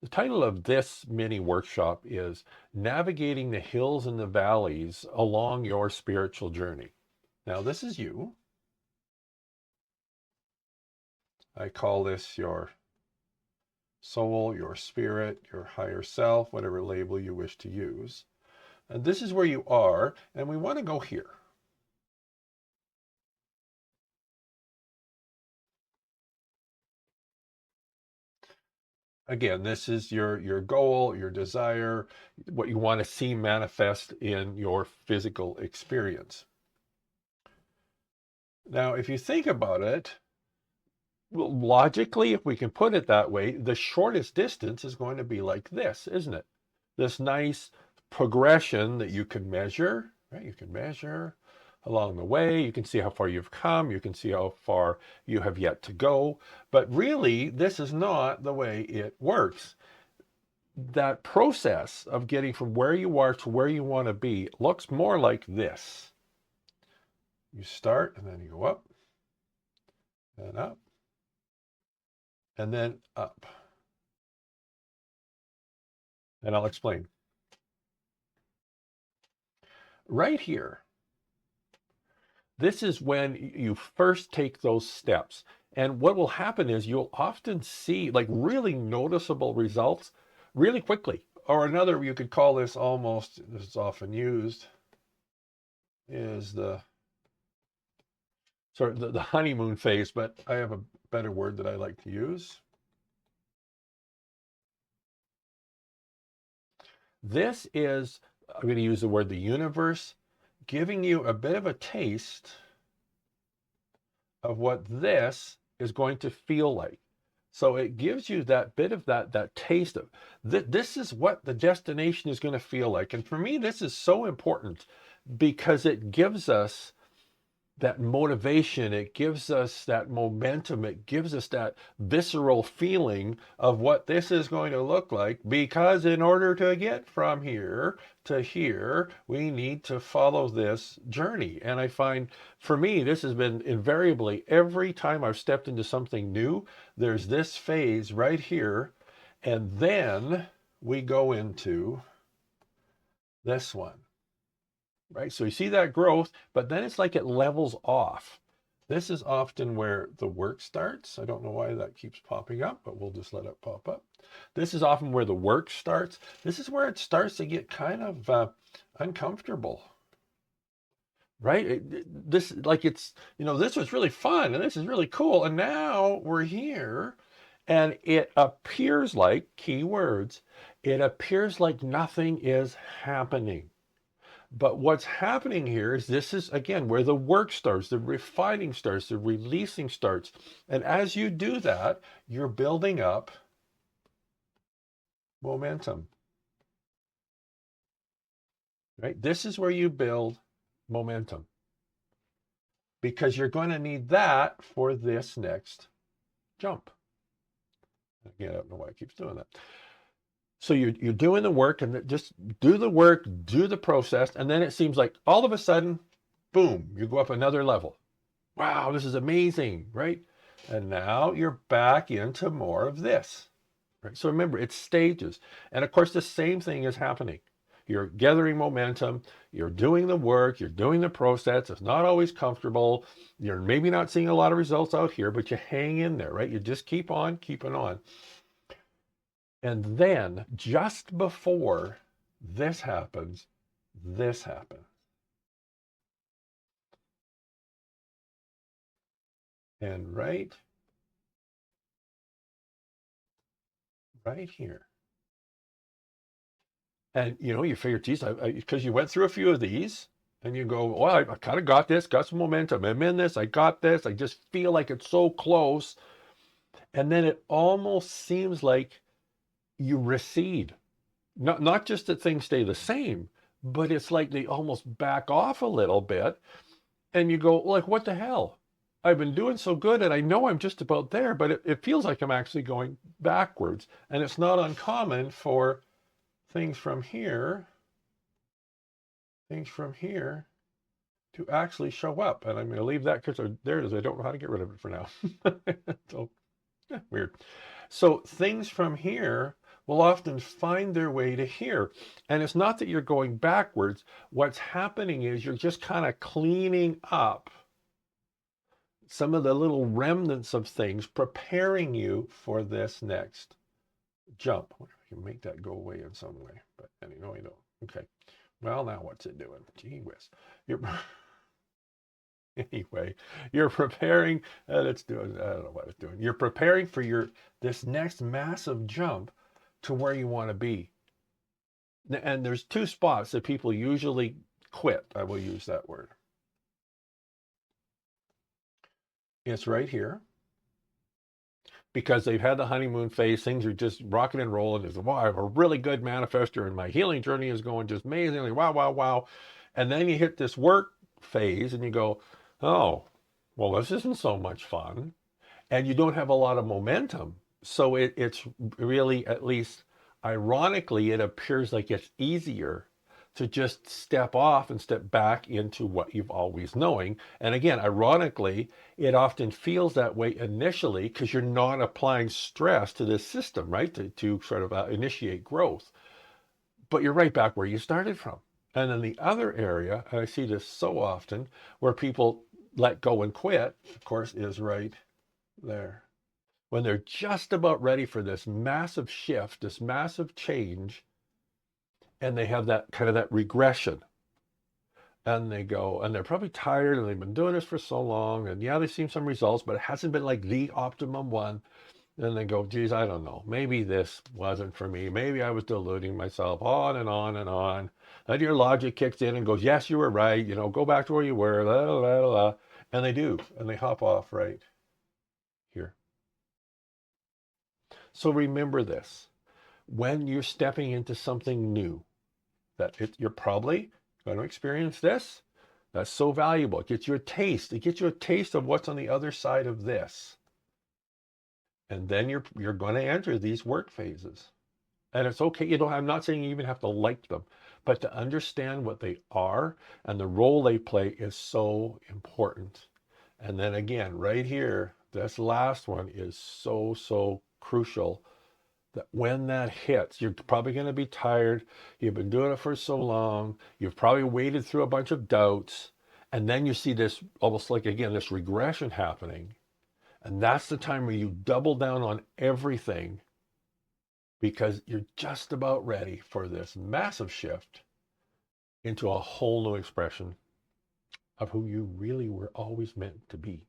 The title of this mini workshop is Navigating the Hills and the Valleys Along Your Spiritual Journey. Now, this is you. I call this your soul, your spirit, your higher self, whatever label you wish to use. And this is where you are, and we want to go here. Again, this is your goal, your desire, what you want to see manifest in your physical experience. Now, if you think about it, logically, if we can put it that way, the shortest distance is going to be like this, isn't it? This nice progression that you can measure, right? You can measure along the way. You can see how far you've come. You can see how far you have yet to go. But really, this is not the way it works. That process of getting from where you are to where you want to be looks more like this. You start and then you go up and up and then up. And I'll explain. Right here, this is when you first take those steps. And what will happen is you'll often see like really noticeable results really quickly. Or another, you could call this almost, this is often used, is the sort of the honeymoon phase, but I have a better word that I like to use. This is, I'm going to use the word the universe, giving you a bit of a taste of what this is going to feel like. So it gives you that bit of that taste of this is what the destination is going to feel like. And for me, this is so important because it gives us that motivation, it gives us that momentum, it gives us that visceral feeling of what this is going to look like, because in order to get from here to here, we need to follow this journey. And I find for me, this has been invariably every time I've stepped into something new, there's this phase right here, and then we go into this one. Right? So you see that growth, but then it's like it levels off. This is often where the work starts. I don't know why that keeps popping up, but we'll just let it pop up. This is often where the work starts. This is where it starts to get kind of uncomfortable, right? This, like it's, this was really fun and this is really cool. And now we're here and it appears like, key words, it appears like nothing is happening. But what's happening here is this is, again, where the work starts, the refining starts, the releasing starts. And as you do that, you're building up momentum, right? This is where you build momentum because you're going to need that for this next jump. Again, I don't know why it keeps doing that. So you're doing the work and just do the work, do the process. And then it seems like all of a sudden, boom, you go up another level. Wow, this is amazing, right? And now you're back into more of this, right? So remember, it's stages. And of course, the same thing is happening. You're gathering momentum, you're doing the work, you're doing the process. It's not always comfortable. You're maybe not seeing a lot of results out here, but you hang in there, right? You just keep on keeping on. And then just before this happens, this happens. And right here. And you figure, geez, because you went through a few of these and you go, well, I kind of got this, got some momentum. I'm in this, I got this. I just feel like it's so close. And then it almost seems like you recede. Not just that things stay the same, but it's like they almost back off a little bit. And you go, like, what the hell? I've been doing so good and I know I'm just about there, but it feels like I'm actually going backwards. And it's not uncommon for things from here to actually show up. And I'm going to leave that because there it is. I don't know how to get rid of it for now. So, weird. So things from here will often find their way to here. And it's not that you're going backwards. What's happening is you're just kind of cleaning up some of the little remnants of things, preparing you for this next jump. I wonder if I can make that go away in some way, but anyway, I don't. Okay. Well, now what's it doing? Gee whiz. You're anyway, you're preparing, it's doing, I don't know what it's doing. You're preparing for this next massive jump to where you want to be. And there's two spots that people usually quit. I will use that word. It's right here because they've had the honeymoon phase. Things are just rocking and rolling. It's, wow, I'm a really good manifester and my healing journey is going just amazingly. Wow, wow, wow. And then you hit this work phase and you go, oh, well, this isn't so much fun. And you don't have a lot of momentum. So it's really, at least ironically, it appears like it's easier to just step off and step back into what you've always knowing. And again, ironically, it often feels that way initially because you're not applying stress to this system, right? To sort of initiate growth. But you're right back where you started from. And then the other area, and I see this so often, where people let go and quit, of course, is right there. When they're just about ready for this massive shift, this massive change, and they have that kind of that regression. And they go, and they're probably tired and they've been doing this for so long. And yeah, they've seen some results, but it hasn't been like the optimum one. And they go, geez, I don't know. Maybe this wasn't for me. Maybe I was deluding myself, on and on and on. Then your logic kicks in and goes, yes, you were right. You know, go back to where you were. La, la, la, la. And they do. And they hop off right here. So remember this. When you're stepping into something new, you're probably going to experience this. That's so valuable. It gets you a taste. It gets you a taste of what's on the other side of this. And then you're going to enter these work phases. And it's okay. I'm not saying you even have to like them, but to understand what they are and the role they play is so important. And then again, right here, this last one is so, so crucial that when that hits, you're probably going to be tired. You've been doing it for so long. You've probably waded through a bunch of doubts. And then you see this almost like, again, this regression happening. And that's the time where you double down on everything because you're just about ready for this massive shift into a whole new expression of who you really were always meant to be.